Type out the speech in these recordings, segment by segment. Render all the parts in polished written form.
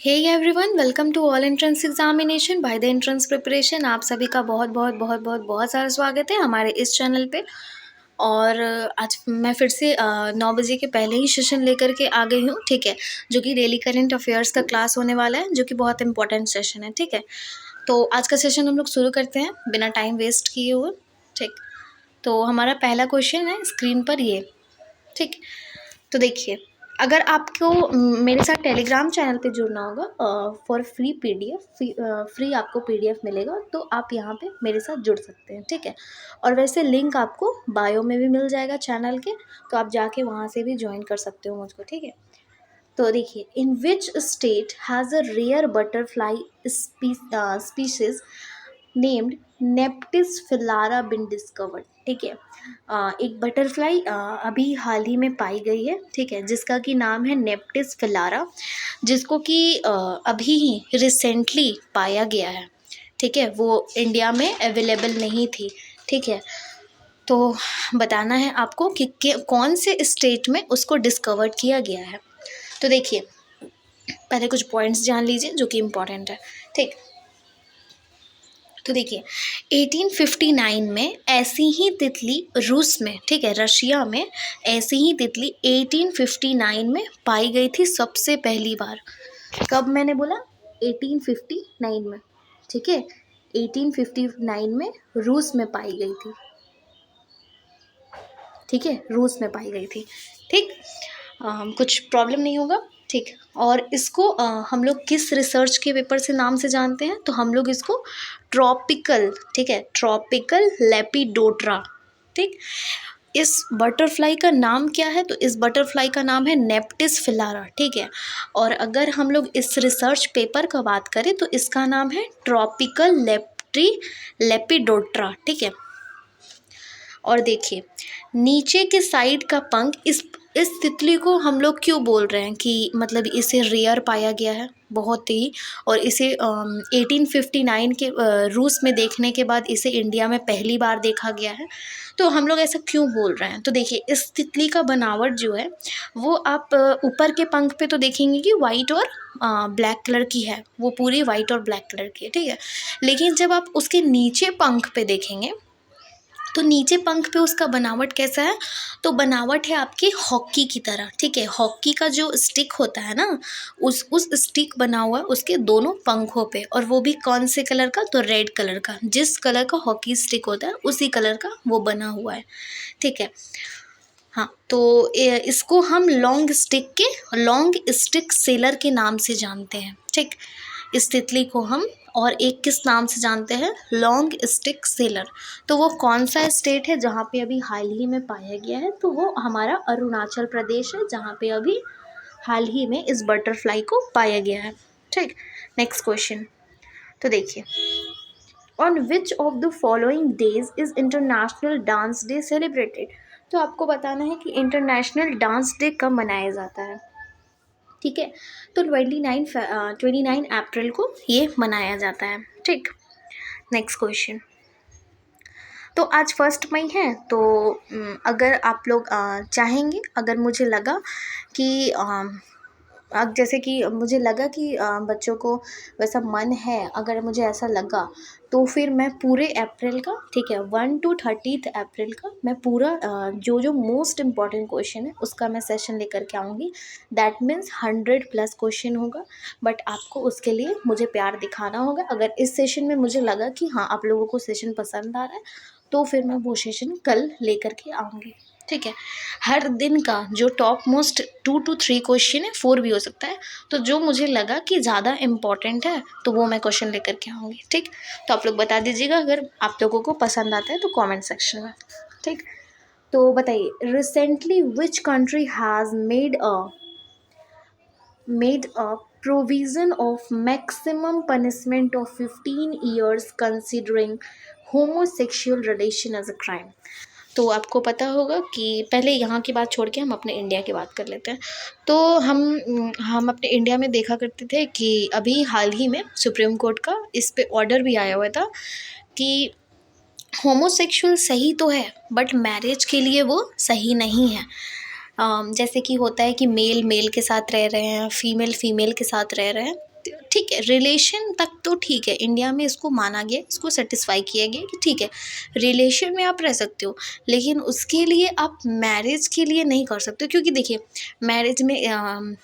Hey everyone, welcome to all entrance examination by the entrance preparation. आप सभी का बहुत बहुत बहुत बहुत बहुत सारा स्वागत है हमारे इस चैनल पे। और आज मैं फिर से 9 बजे के पहले ही सेशन लेकर के आ गई हूँ, ठीक है, जो कि डेली करंट अफेयर्स का क्लास होने वाला है, जो कि बहुत इंपॉर्टेंट सेशन है, ठीक है। तो आज का सेशन हम लोग शुरू करते हैं बिना टाइम वेस्ट किए हुए, ठीक। तो हमारा पहला क्वेश्चन है स्क्रीन पर ये, ठीक। तो देखिए, अगर आपको मेरे साथ टेलीग्राम चैनल पे जुड़ना होगा फॉर फ्री पीडीएफ, फ्री आपको पीडीएफ मिलेगा, तो आप यहाँ पे मेरे साथ जुड़ सकते हैं, ठीक है। और वैसे लिंक आपको बायो में भी मिल जाएगा चैनल के, तो आप जाके वहाँ से भी ज्वाइन कर सकते हो मुझको, ठीक है। तो देखिए, in which state has a rare butterfly species named Neptis philyra been discovered, ठीक है। एक बटरफ्लाई अभी हाल ही में पाई गई है, ठीक है, जिसका कि नाम है नेप्टिस फिलारा, जिसको कि अभी ही रिसेंटली पाया गया है, ठीक है। वो इंडिया में अवेलेबल नहीं थी, ठीक है। तो बताना है आपको कि कौन से स्टेट में उसको डिस्कवर किया गया है। तो देखिए, पहले कुछ पॉइंट्स जान लीजिए जो कि इम्पोर्टेंट है, ठीक। तो देखिए, 1859 में ऐसी ही तितली रूस में, ठीक है, रशिया में ऐसी ही तितली 1859 में पाई गई थी सबसे पहली बार। कब मैंने बोला? 1859 में, ठीक है। 1859 में रूस में पाई गई थी, ठीक है, रूस में पाई गई थी, ठीक। कुछ प्रॉब्लम नहीं होगा, ठीक। और इसको हम लोग किस रिसर्च के पेपर से नाम से जानते हैं? तो हम लोग इसको ट्रॉपिकल, ठीक है, ट्रॉपिकल लेपिडोप्टेरा, ठीक। इस बटरफ्लाई का नाम क्या है? तो इस बटरफ्लाई का नाम है नेप्टिस फिलारा, ठीक है। और अगर हम लोग इस रिसर्च पेपर का बात करें तो इसका नाम है ट्रॉपिकल लेपिडोप्टेरा, ठीक है। और देखिए, नीचे के साइड का पंख, इस तितली को हम लोग क्यों बोल रहे हैं कि मतलब इसे रेयर पाया गया है बहुत ही, और इसे 1859 के रूस में देखने के बाद इसे इंडिया में पहली बार देखा गया है। तो हम लोग ऐसा क्यों बोल रहे हैं? तो देखिए, इस तितली का बनावट जो है वो आप ऊपर के पंख पे तो देखेंगे कि वाइट और ब्लैक कलर की है, वो पूरी वाइट और ब्लैक कलर की है, ठीक है। लेकिन जब आप उसके नीचे पंख पे देखेंगे तो नीचे पंख पे उसका बनावट कैसा है? तो बनावट है आपकी हॉकी की तरह, ठीक है। हॉकी का जो स्टिक होता है ना, उस स्टिक बना हुआ है उसके दोनों पंखों पे, और वो भी कौन से कलर का? तो रेड कलर का। जिस कलर का हॉकी स्टिक होता है उसी कलर का वो बना हुआ है, ठीक है। हाँ, तो इसको हम लॉन्ग स्टिक सेलर के नाम से जानते हैं, ठीक। इस तितली को हम और एक किस नाम से जानते हैं? Long stick seller. तो वो कौन सा स्टेट है जहाँ पे अभी हाल ही में पाया गया है? तो वो हमारा अरुणाचल प्रदेश है, जहाँ पे अभी हाल ही में इस बटरफ्लाई को पाया गया है, ठीक। Next question. तो देखिए, on which of the following days is international dance day celebrated? तो आपको बताना है कि इंटरनेशनल डांस डे कब मनाया जाता है, ठीक है। तो 29 अप्रैल को ये मनाया जाता है, ठीक। Next question. तो आज 1 मई है, तो अगर आप लोग चाहेंगे, अगर मुझे लगा कि अब जैसे कि मुझे लगा कि बच्चों को वैसा मन है, अगर मुझे ऐसा लगा, तो फिर मैं पूरे अप्रैल का, ठीक है, 1 to 30 अप्रैल का मैं पूरा जो जो मोस्ट इम्पॉर्टेंट क्वेश्चन है उसका मैं सेशन लेकर के आऊँगी। दैट मीन्स 100+ क्वेश्चन होगा, बट आपको उसके लिए मुझे प्यार दिखाना होगा। अगर इस सेशन में मुझे लगा कि हाँ, आप लोगों को सेशन पसंद आ रहा है, तो फिर मैं वो सेशन कल लेकर के आऊँगी, ठीक है। हर दिन का जो टॉप मोस्ट 2 to 3 क्वेश्चन है, 4 भी हो सकता है, तो जो मुझे लगा कि ज़्यादा इम्पॉर्टेंट है तो वो मैं क्वेश्चन लेकर के आऊँगी, ठीक। तो आप लोग बता दीजिएगा अगर आप लोगों को पसंद आता है तो कमेंट सेक्शन में, ठीक। तो बताइए, recently which country has made a provision of maximum punishment of 15 years considering homosexual relation as a crime? तो आपको पता होगा कि पहले यहाँ की बात छोड़ के हम अपने इंडिया की बात कर लेते हैं। तो हम अपने इंडिया में देखा करते थे कि अभी हाल ही में सुप्रीम कोर्ट का इस पे ऑर्डर भी आया हुआ था कि होमोसेक्सुअल सही तो है, बट मैरिज के लिए वो सही नहीं है। जैसे कि होता है कि मेल मेल के साथ रह रहे हैं, फीमेल फीमेल के साथ रह रहे हैं, ठीक है, रिलेशन तक तो ठीक है, इंडिया में इसको माना गया, इसको सेटिस्फाई किया गया कि ठीक है रिलेशन में आप रह सकते हो, लेकिन उसके लिए आप मैरिज के लिए नहीं कर सकते। क्योंकि देखिए मैरिज में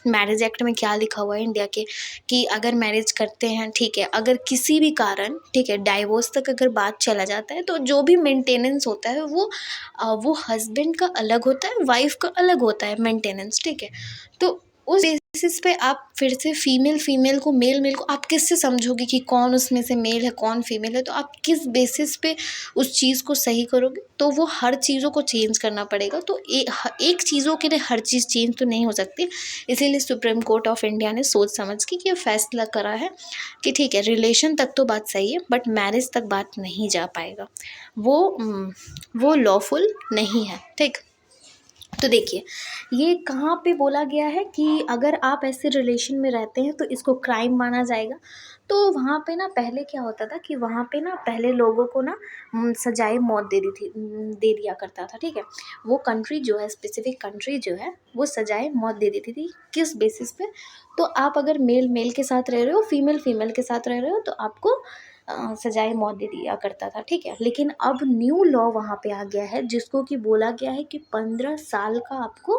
मैरिज एक्ट में क्या लिखा हुआ है इंडिया के, कि अगर मैरिज करते हैं, ठीक है, अगर किसी भी कारण, ठीक है, डाइवोर्स तक अगर बात चला जाता है, तो जो भी मेंटेनेंस होता है वो हस्बैंड का अलग होता है, वाइफ का अलग होता है मेंटेनेंस, ठीक है। तो उस बेसिस पे आप फिर से फीमेल को मेल को आप किससे समझोगे कि कौन उसमें से मेल है कौन फीमेल है, तो आप किस बेसिस पे उस चीज़ को सही करोगे, तो वो हर चीज़ों को चेंज करना पड़ेगा। तो एक चीज़ों के लिए हर चीज़ चेंज तो नहीं हो सकती, इसीलिए सुप्रीम कोर्ट ऑफ इंडिया ने सोच समझ के ये फैसला करा है कि ठीक है रिलेशन तक तो बात सही है, बट मैरिज तक बात नहीं जा पाएगा, वो लॉफुल नहीं है, ठीक। तो देखिए ये कहाँ पे बोला गया है कि अगर आप ऐसे रिलेशन में रहते हैं तो इसको क्राइम माना जाएगा। तो वहाँ पे ना पहले क्या होता था कि वहाँ पे ना पहले लोगों को ना सजाए मौत दे दिया करता था, ठीक है। वो कंट्री जो है, स्पेसिफिक कंट्री जो है, वो सजाए मौत दे देती थी। किस बेसिस पे? तो आप अगर मेल के साथ रह रहे हो, फीमेल के साथ रह रहे हो, तो आपको सजाए मौत दे दिया करता था, ठीक है। लेकिन अब न्यू लॉ वहाँ पे आ गया है, जिसको कि बोला गया है कि 15 साल का आपको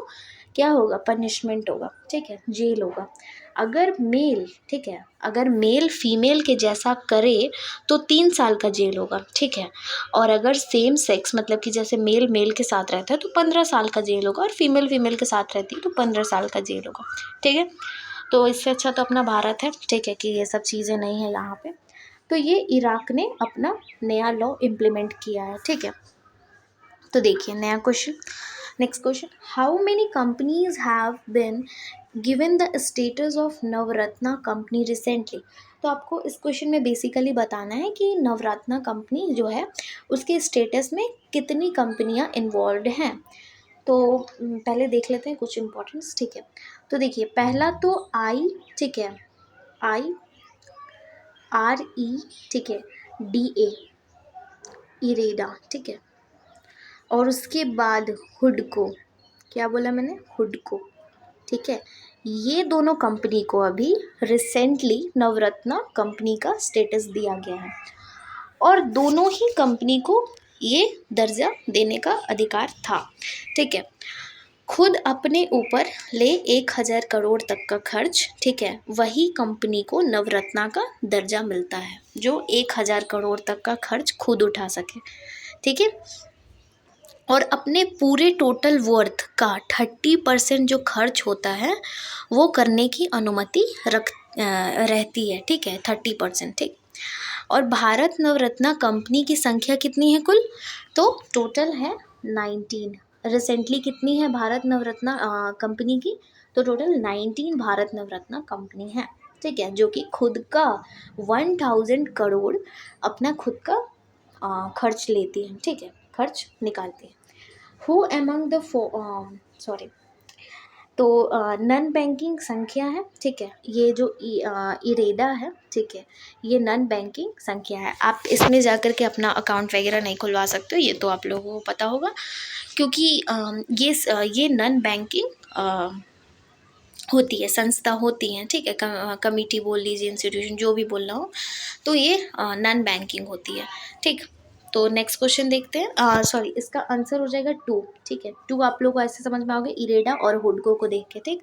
क्या होगा, पनिशमेंट होगा, ठीक है, जेल होगा। अगर मेल, ठीक है, अगर मेल फीमेल के जैसा करे तो 3 साल का जेल होगा, ठीक है। और अगर सेम सेक्स, मतलब कि जैसे मेल के साथ रहता है तो 15 साल का जेल होगा, और फीमेल के साथ रहती है तो 15 साल का जेल होगा, ठीक है। तो इससे अच्छा तो अपना भारत है, ठीक है, कि ये सब चीज़ें नहीं है यहाँ पे। तो ये इराक ने अपना नया लॉ इम्प्लीमेंट किया है, ठीक है। तो देखिए नया question, next question, how many companies have been given the status of Navratna company recently. तो आपको इस क्वेश्चन में बेसिकली बताना है कि नवरत्ना कंपनी जो है उसके स्टेटस में कितनी कंपनियां इन्वॉल्व हैं। तो पहले देख लेते हैं कुछ इंपॉर्टेंट्स, ठीक है। तो देखिए पहला तो ठीक है, IRE, ठीक है, DA, इरेडा, ठीक है। और उसके बाद हुडको, क्या बोला मैंने, हुडको, ठीक है। ये दोनों कंपनी को अभी रिसेंटली नवरत्ना कंपनी का स्टेटस दिया गया है, और दोनों ही कंपनी को ये दर्जा देने का अधिकार था, ठीक है। खुद अपने ऊपर ले 1000 करोड़ तक का खर्च, ठीक है, वही कंपनी को नवरत्ना का दर्जा मिलता है, जो 1000 करोड़ तक का खर्च खुद उठा सके, ठीक है। और अपने पूरे टोटल वर्थ का 30% जो खर्च होता है वो करने की अनुमति रहती है, ठीक है, 30%, ठीक। और भारत नवरत्ना कंपनी की संख्या कितनी है कुल, तो टोटल है 19। रिसेंटली कितनी है भारत नवरत्ना कंपनी की, तो टोटल 19 भारत नवरत्ना कंपनी है, ठीक है, जो कि खुद का 1000 करोड़ अपना खुद का खर्च लेती है, ठीक है, खर्च निकालती है। हु एमंग द सॉरी, तो नन बैंकिंग संख्या है, ठीक है, ये जो इरेडा है, ठीक है, ये नन बैंकिंग संख्या है। आप इसमें जाकर के अपना अकाउंट वगैरह नहीं खुलवा सकते हो, ये तो आप लोगों को पता होगा, क्योंकि ये नन बैंकिंग होती है, संस्था होती हैं, ठीक है, कमिटी बोल लीजिए, इंस्टीट्यूशन, जो भी बोलना हो, तो ये नन बैंकिंग होती है, ठीक। तो नेक्स्ट क्वेश्चन देखते हैं, सॉरी इसका आंसर हो जाएगा 2, ठीक है। 2 आप लोग को ऐसे समझ में आओगे इरेडा और हुडको को देख के, ठीक।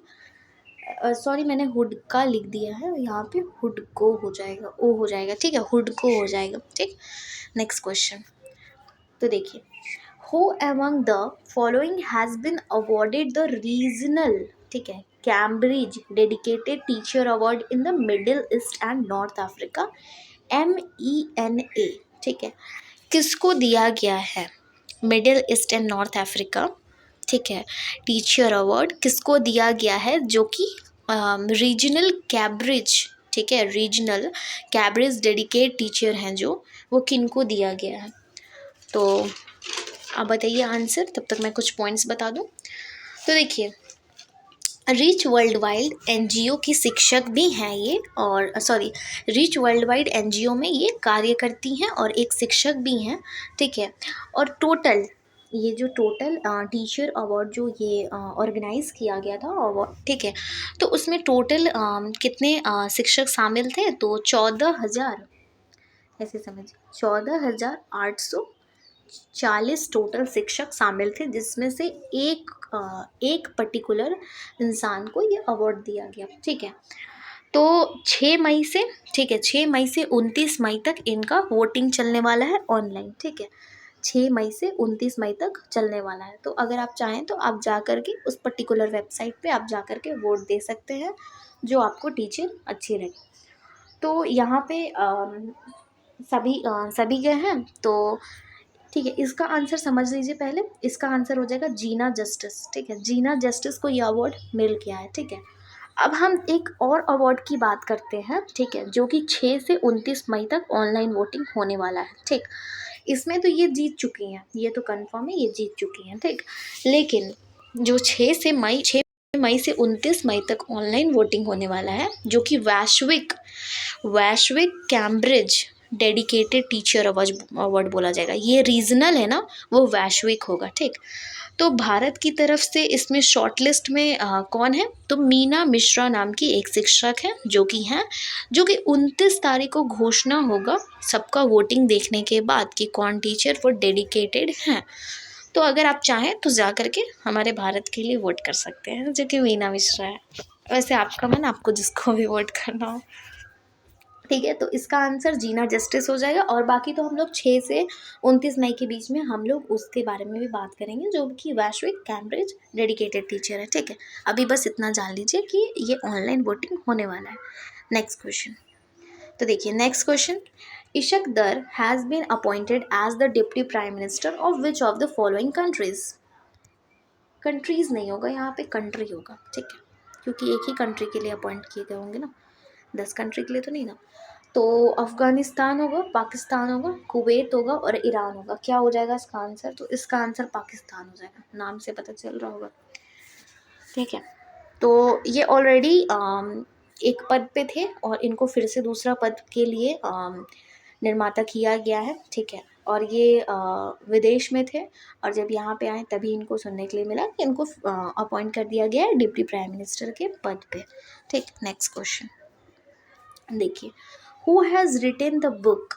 सॉरी मैंने हुडका लिख दिया है, यहाँ पे हुडको हो जाएगा, ओ हो जाएगा, ठीक है, हुडको हो जाएगा, ठीक। नेक्स्ट क्वेश्चन, तो देखिए, who among the following has bin awarded the regional, ठीक है, Cambridge dedicated teacher award in the middle east and north Africa, MENA, ठीक है, किसको दिया गया है middle east and north Africa, ठीक है, टीचर अवार्ड किसको दिया गया है, जो कि रीजनल कैम्ब्रिज, ठीक है, रीजनल कैम्ब्रिज डेडिकेट टीचर हैं जो, वो किनको दिया गया है। तो आप बताइए आंसर, तब तक मैं कुछ पॉइंट्स बता दूं। तो देखिए रीच वर्ल्ड वाइड NGO की शिक्षक भी हैं ये, और sorry reach world wide NGO में ये कार्य करती हैं और एक शिक्षक भी हैं, ठीक है। और टोटल ये जो टोटल टीचर अवार्ड जो ये ऑर्गेनाइज किया गया था अवार्ड, ठीक है, तो उसमें टोटल कितने शिक्षक शामिल थे, तो 14,000, ऐसे समझिए 14,840 टोटल शिक्षक शामिल थे, जिसमें से एक पर्टिकुलर इंसान को ये अवार्ड दिया गया, ठीक है। तो 6 मई से, ठीक है, 6 मई से 29 मई तक इनका वोटिंग चलने वाला है ऑनलाइन, ठीक है। 6 मई से 29 मई तक चलने वाला है। तो अगर आप चाहें तो आप जा कर के उस पर्टिकुलर वेबसाइट पे आप जा कर के वोट दे सकते हैं, जो आपको टीचर अच्छी लगे। तो यहाँ पे सभी गए हैं, तो ठीक है, इसका आंसर समझ लीजिए पहले। इसका आंसर हो जाएगा जीना जस्टिस, ठीक है। जीना जस्टिस को ये अवार्ड मिल गया है, ठीक है। अब हम एक और अवार्ड की बात करते हैं, ठीक है, जो कि 6 से 29 मई तक ऑनलाइन वोटिंग होने वाला है, ठीक। इसमें तो ये जीत चुकी हैं, ये तो कंफर्म है, ये जीत चुकी हैं, ठीक। लेकिन जो 6 मई से 29 मई तक ऑनलाइन वोटिंग होने वाला है, जो कि वैश्विक कैम्ब्रिज डेडिकेटेड टीचर अवार्ड बोला जाएगा। ये रीजनल है ना, वो वैश्विक होगा, ठीक। तो भारत की तरफ से इसमें शॉर्टलिस्ट में कौन है, तो मीना मिश्रा नाम की एक शिक्षक है, जो कि 29 तारीख को घोषणा होगा सबका वोटिंग देखने के बाद कि कौन टीचर वो डेडिकेटेड हैं। तो अगर आप चाहें तो जा करके हमारे भारत के लिए वोट कर सकते हैं, जो कि मीना मिश्रा है। वैसे आपका मन, आपको जिसको भी वोट करना हो, ठीक है। तो इसका आंसर जीना जस्टिस हो जाएगा। और बाकी तो हम लोग 6 से 29 मई के बीच में हम लोग उसके बारे में भी बात करेंगे, जो कि वैश्विक कैम्ब्रिज डेडिकेटेड टीचर है, ठीक है। अभी बस इतना जान लीजिए कि ये ऑनलाइन वोटिंग होने वाला है। नेक्स्ट क्वेश्चन, तो देखिए next question, Ishaq Dar has been appointed as the deputy prime minister of which of the following countries. Countries नहीं होगा यहाँ पे, कंट्री होगा, ठीक है, क्योंकि एक ही कंट्री के लिए अपॉइंट किए गए होंगे ना, 10 कंट्री के लिए तो नहीं ना। तो अफ़गानिस्तान होगा, पाकिस्तान होगा, कुवैत होगा और ईरान होगा। क्या हो जाएगा इसका आंसर, तो इसका आंसर पाकिस्तान हो जाएगा, नाम से पता चल रहा होगा, ठीक है। तो ये ऑलरेडी एक पद पे थे और इनको फिर से दूसरा पद के लिए निर्माता किया गया है, ठीक है। और ये विदेश में थे और जब यहाँ पे आए तभी इनको सुनने के लिए मिला कि इनको अपॉइंट कर दिया गया है डिप्टी प्राइम मिनिस्टर के पद पे, ठीक। नेक्स्ट क्वेश्चन देखिए, who has written the book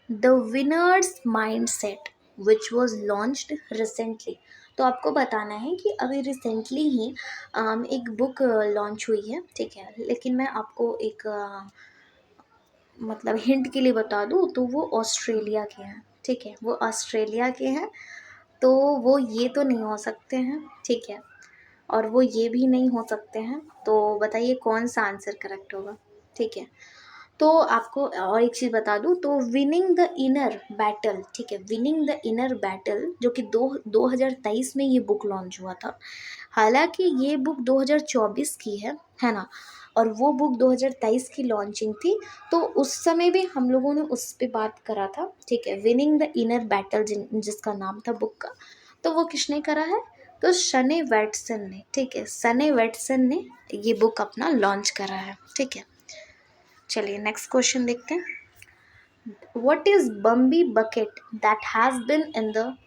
the winners mindset which was launched recently. तो आपको बताना है कि अभी रिसेंटली ही एक बुक लॉन्च हुई है, ठीक है। लेकिन मैं आपको एक मतलब हिंट के लिए बता दूँ तो वो ऑस्ट्रेलिया के हैं, ठीक है, वो ऑस्ट्रेलिया के हैं। तो वो ये तो नहीं हो सकते हैं, ठीक है, और वो ये भी नहीं हो सकते हैं। तो बताइए कौन सा आंसर करेक्ट होगा, ठीक है। तो आपको और एक चीज़ बता दूँ, तो विनिंग द इनर बैटल, ठीक है, विनिंग द इनर बैटल जो कि 2023 में ये बुक लॉन्च हुआ था। हालांकि ये बुक 2024 की है ना, और वो बुक 2023 की लॉन्चिंग थी। तो उस समय भी हम लोगों ने उस पर बात करा था, ठीक है, विनिंग द इनर बैटल जिसका नाम था बुक का, तो वो किसने करा है, तो शने वेटसन ने, ठीक है, शने वेटसन ने ये बुक अपना लॉन्च करा है, ठीक है। चलिए नेक्स्ट क्वेश्चन देखते हैं, what is Bambi bucket that has been in the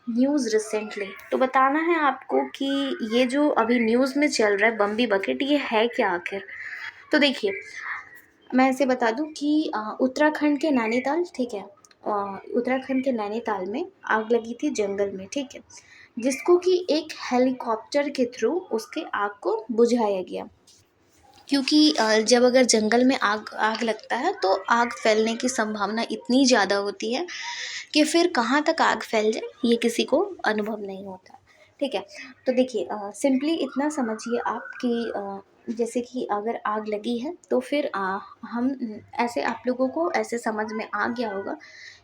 news recently. तो बताना है आपको कि ये जो अभी न्यूज़ में चल रहा है बम्बी बकेट, ये है क्या आखिर। तो देखिए मैं ऐसे बता दूं कि उत्तराखंड के नैनीताल, ठीक है, उत्तराखंड के नैनीताल में आग लगी थी जंगल में, ठीक है, जिसको कि एक हेलीकॉप्टर के थ्रू उसके आग को बुझाया गया। क्योंकि जब अगर जंगल में आग लगता है तो आग फैलने की संभावना इतनी ज़्यादा होती है कि फिर कहाँ तक आग फैल जाए ये किसी को अनुभव नहीं होता, ठीक है। तो देखिए सिंपली इतना समझिए आप कि जैसे कि अगर आग लगी है तो फिर हम ऐसे आप लोगों को ऐसे समझ में आ गया होगा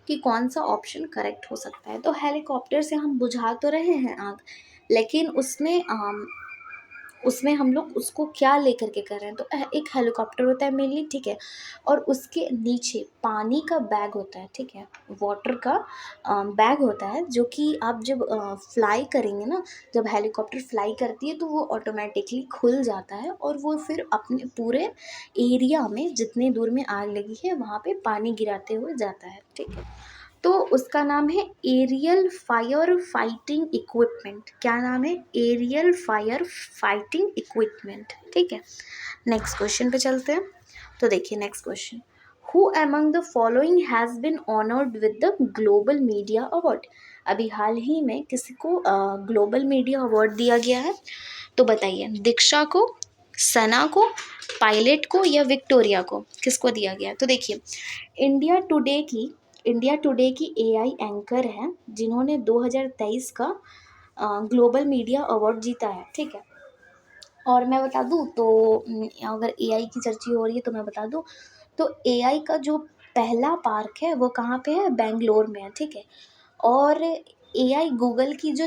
कि कौन सा ऑप्शन करेक्ट हो सकता है। तो हेलीकॉप्टर से हम बुझा तो रहे हैं आग, लेकिन उसमें हम लोग उसको क्या लेकर के कर रहे हैं, तो एक हेलीकॉप्टर होता है मेनली, ठीक है, और उसके नीचे पानी का बैग होता है, ठीक है, वाटर का बैग होता है, जो कि आप जब फ्लाई करेंगे ना, जब हेलीकॉप्टर फ्लाई करती है तो वो ऑटोमेटिकली खुल जाता है और वो फिर अपने पूरे एरिया में जितने दूर में आग लगी है वहाँ पे पानी गिराते हुए जाता है, ठीक है। तो उसका नाम है एरियल फायर फाइटिंग इक्विपमेंट। क्या नाम है? Aerial fire fighting equipment. ठीक है, नेक्स्ट क्वेश्चन पे चलते हैं। तो देखिए next question, who among the following has been honoured with the global media award. अभी हाल ही में किसी को ग्लोबल मीडिया अवार्ड दिया गया है, तो बताइए दीक्षा को, सना को, पायलट को या विक्टोरिया को, किसको दिया गया है? तो देखिए इंडिया टुडे की एआई एंकर हैं जिन्होंने 2023 का ग्लोबल मीडिया अवार्ड जीता है। ठीक है, और मैं बता दूं तो अगर एआई की चर्चा हो रही है तो मैं बता दूं तो एआई का जो पहला पार्क है वो कहाँ पे है? बेंगलोर में है। ठीक है, और एआई गूगल की जो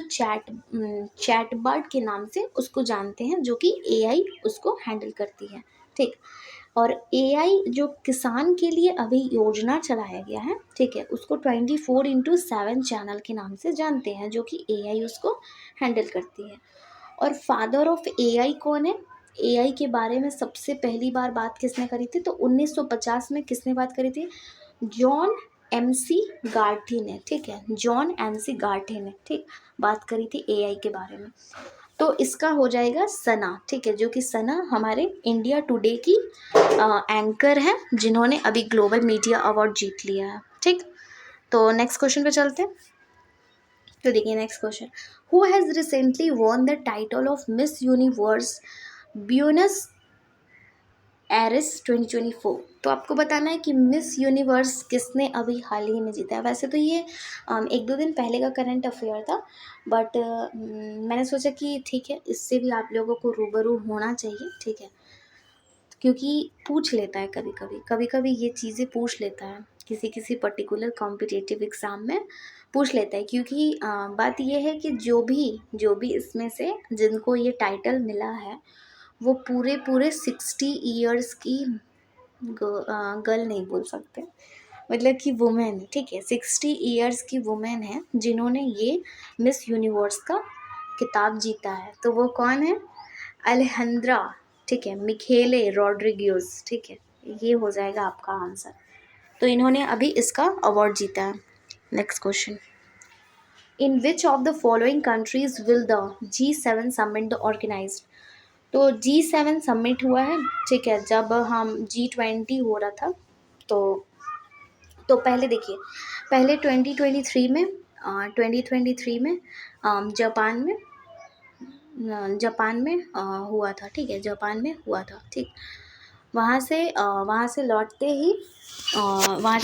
चैटबॉट के नाम से उसको जानते हैं, जो कि एआई उसको हैंडल करती है। ठीक, और एआई जो किसान के लिए अभी योजना चलाया गया है, ठीक है, उसको 24/7 चैनल के नाम से जानते हैं, जो कि एआई उसको हैंडल करती है। और फादर ऑफ एआई कौन है? एआई के बारे में सबसे पहली बार बात किसने करी थी? तो 1950 में किसने बात करी थी? जॉन एमसी गार्थी ने। ठीक है, जॉन एमसी गार्थी ने ठीक बात करी थी एआई के बारे में। तो इसका हो जाएगा सना। ठीक है, जो कि सना हमारे इंडिया टुडे की एंकर है जिन्होंने अभी ग्लोबल मीडिया अवार्ड जीत लिया है। ठीक, तो नेक्स्ट क्वेश्चन पे चलते हैं। तो देखिए next question, who has recently won the title of miss universe Buenos Aires 2024। तो आपको बताना है कि मिस यूनिवर्स किसने अभी हाल ही में जीता है। वैसे तो ये 1-2 दिन पहले का करंट अफेयर था, बट मैंने सोचा कि ठीक है, इससे भी आप लोगों को रूबरू होना चाहिए। ठीक है, क्योंकि पूछ लेता है कभी कभी ये चीज़ें पूछ लेता है किसी किसी पर्टिकुलर कॉम्पिटिटिव एग्ज़ाम में पूछ लेता है। क्योंकि बात ये है कि जो भी इसमें से जिनको ये टाइटल मिला है वो पूरे पूरे 60 ईयर्स की गर्ल नहीं बोल सकते, मतलब कि वुमेन। ठीक है, 60 ईयर्स की वुमेन है जिन्होंने ये मिस यूनिवर्स का खिताब जीता है। तो वो कौन है? अलेहंद्रा, ठीक है, मिखेले रॉड्रिग्यूज। ठीक है, ये हो जाएगा आपका आंसर। तो इन्होंने अभी इसका अवार्ड जीता है। Next question, in which of the following countries will the G7 summit organised. तो G7 समिट हुआ है, ठीक है, जब हम G20 हो रहा था तो पहले देखिए, पहले 2023 में जापान में हुआ था। ठीक है, जापान में हुआ था। ठीक, वहाँ से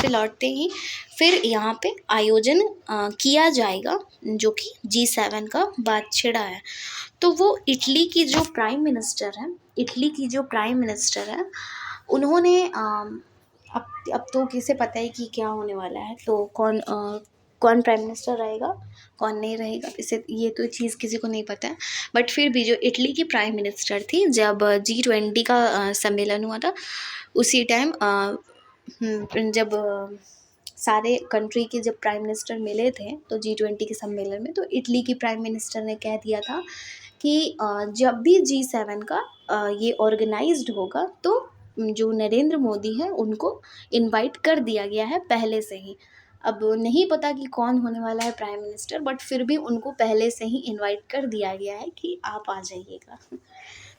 लौटते ही फिर यहाँ पे आयोजन किया जाएगा, जो कि G7 का बात छिड़ा है। तो वो इटली की जो प्राइम मिनिस्टर है उन्होंने अब तो किसे पता है कि क्या होने वाला है, तो कौन प्राइम मिनिस्टर रहेगा कौन नहीं रहेगा, इसे ये तो चीज़ किसी को नहीं पता है। बट फिर भी जो इटली की प्राइम मिनिस्टर थी, जब G20 का सम्मेलन हुआ था उसी टाइम जब सारे कंट्री के जब प्राइम मिनिस्टर मिले थे तो G20 के सम्मेलन में, तो इटली की प्राइम मिनिस्टर ने कह दिया था कि जब भी G7 का ये ऑर्गेनाइज्ड होगा तो जो नरेंद्र मोदी है उनको इनवाइट कर दिया गया है पहले से ही। अब नहीं पता कि कौन होने वाला है प्राइम मिनिस्टर, बट फिर भी उनको पहले से ही इनवाइट कर दिया गया है कि आप आ जाइएगा।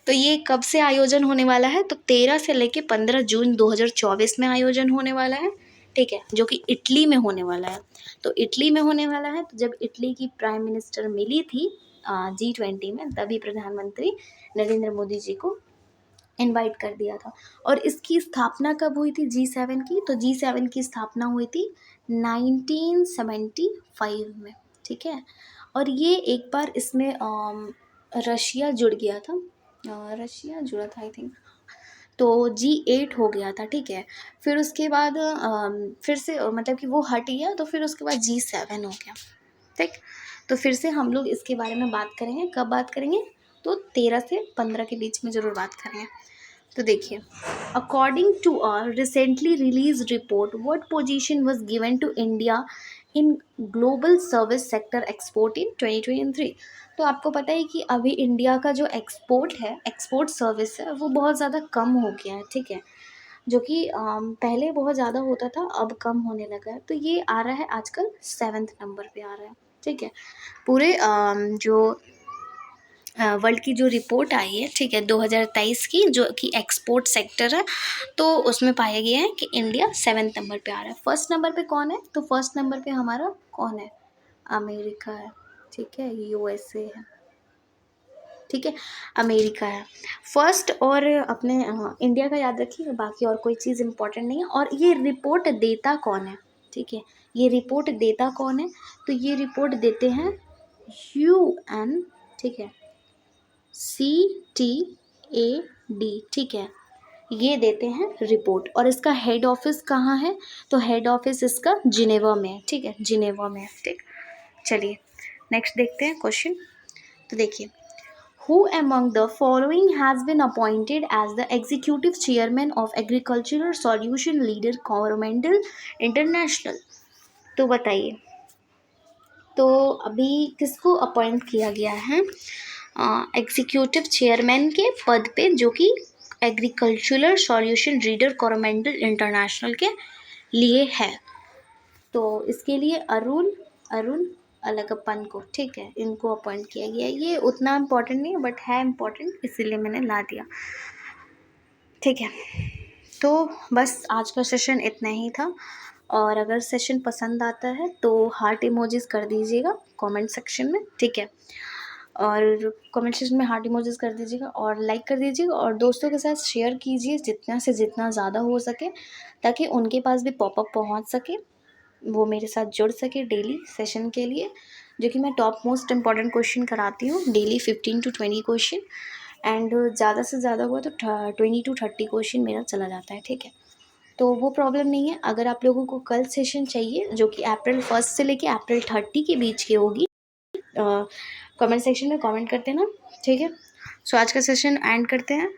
तो ये कब से आयोजन होने वाला है? तो 13 से लेके 15 जून 2024 में आयोजन होने वाला है। ठीक है, जो कि इटली में होने वाला है। तो इटली में होने वाला है, तो जब इटली की प्राइम मिनिस्टर मिली थी G20 में, तभी प्रधानमंत्री नरेंद्र मोदी जी को इनवाइट कर दिया था। और इसकी स्थापना कब हुई थी G7 की? तो G7 की स्थापना हुई थी 1975 में। ठीक है, और ये एक बार इसमें रशिया जुड़ गया था, रशिया जुड़ा था आई थिंक, तो G8 हो गया था। ठीक है, फिर उसके बाद फिर से मतलब कि वो हट गया, तो फिर उसके बाद G7 हो गया। ठीक, तो फिर से हम लोग इसके बारे में बात करेंगे। कब बात करेंगे? तो 13 से 15 के बीच में ज़रूर बात करेंगे। तो देखिए, according to a recently release report, what position was given to India in global service sector export in 2023। तो आपको पता है कि अभी इंडिया का जो एक्सपोर्ट सर्विस है वो बहुत ज़्यादा कम हो गया है। ठीक है, जो कि पहले बहुत ज़्यादा होता था, अब कम होने लगा है। तो ये आ रहा है आजकल 7th नंबर पे आ रहा है, ठीक है। पूरे जो वर्ल्ड की जो रिपोर्ट आई है, ठीक है, 2023 की, जो कि एक्सपोर्ट सेक्टर है, तो उसमें पाया गया है कि इंडिया 7th नंबर पे आ रहा है। फर्स्ट नंबर पे कौन है? तो फर्स्ट नंबर पे हमारा कौन है? अमेरिका है, ठीक है, यूएसए है, ठीक है, अमेरिका है फर्स्ट। और अपने इंडिया का याद रखिए, बाकी और कोई चीज़ इंपॉर्टेंट नहीं है। और ये रिपोर्ट देता कौन है? ठीक है, ये रिपोर्ट देता कौन है? तो ये रिपोर्ट देते हैं UN, ठीक है, CTAD, ठीक है, ये देते हैं रिपोर्ट। और इसका हेड ऑफिस कहाँ है? तो हेड ऑफिस इसका जिनेवा में है, ठीक है, जिनेवा में है, ठीक। चलिए नेक्स्ट देखते हैं क्वेश्चन। तो देखिए, Who among the following has been appointed as the executive chairman of Agricultural Solution Leader Coromandel International? तो बताइए, तो अभी किसको अपॉइंट किया गया है एग्जीक्यूटिव चेयरमैन के पद पे, जो कि एग्रीकल्चरल सॉल्यूशन रीडर कोरोमेंडल इंटरनेशनल के लिए है? तो इसके लिए अरुण अलगप्पन को, ठीक है, इनको अपॉइंट किया गया है। ये उतना इम्पोर्टेंट नहीं है बट है इम्पोर्टेंट, इसीलिए मैंने ला दिया, ठीक है। तो बस आज का सेशन इतना ही था। और अगर सेशन पसंद आता है तो हार्ट इमोजीज कर दीजिएगा कमेंट सेक्शन में, ठीक है, और कमेंट सेक्शन में हार्ट इमोजीज कर दीजिएगा और लाइक कर दीजिएगा और दोस्तों के साथ शेयर कीजिए जितना से जितना ज़्यादा हो सके, ताकि उनके पास भी पॉपअप पहुंच सके, वो मेरे साथ जुड़ सके डेली सेशन के लिए, जो कि मैं टॉप मोस्ट इम्पॉर्टेंट क्वेश्चन कराती हूँ डेली 15 to 20 क्वेश्चन। एंड ज़्यादा से ज़्यादा हुआ तो 20 to 30 क्वेश्चन मेरा चला जाता है, ठीक है। तो वो प्रॉब्लम नहीं है। अगर आप लोगों को कल सेशन चाहिए जो कि अप्रैल 1 से लेके अप्रैल 30 के बीच की होगी, कमेंट सेक्शन में कमेंट करते ना, ठीक है। सो आज का सेशन एंड करते हैं।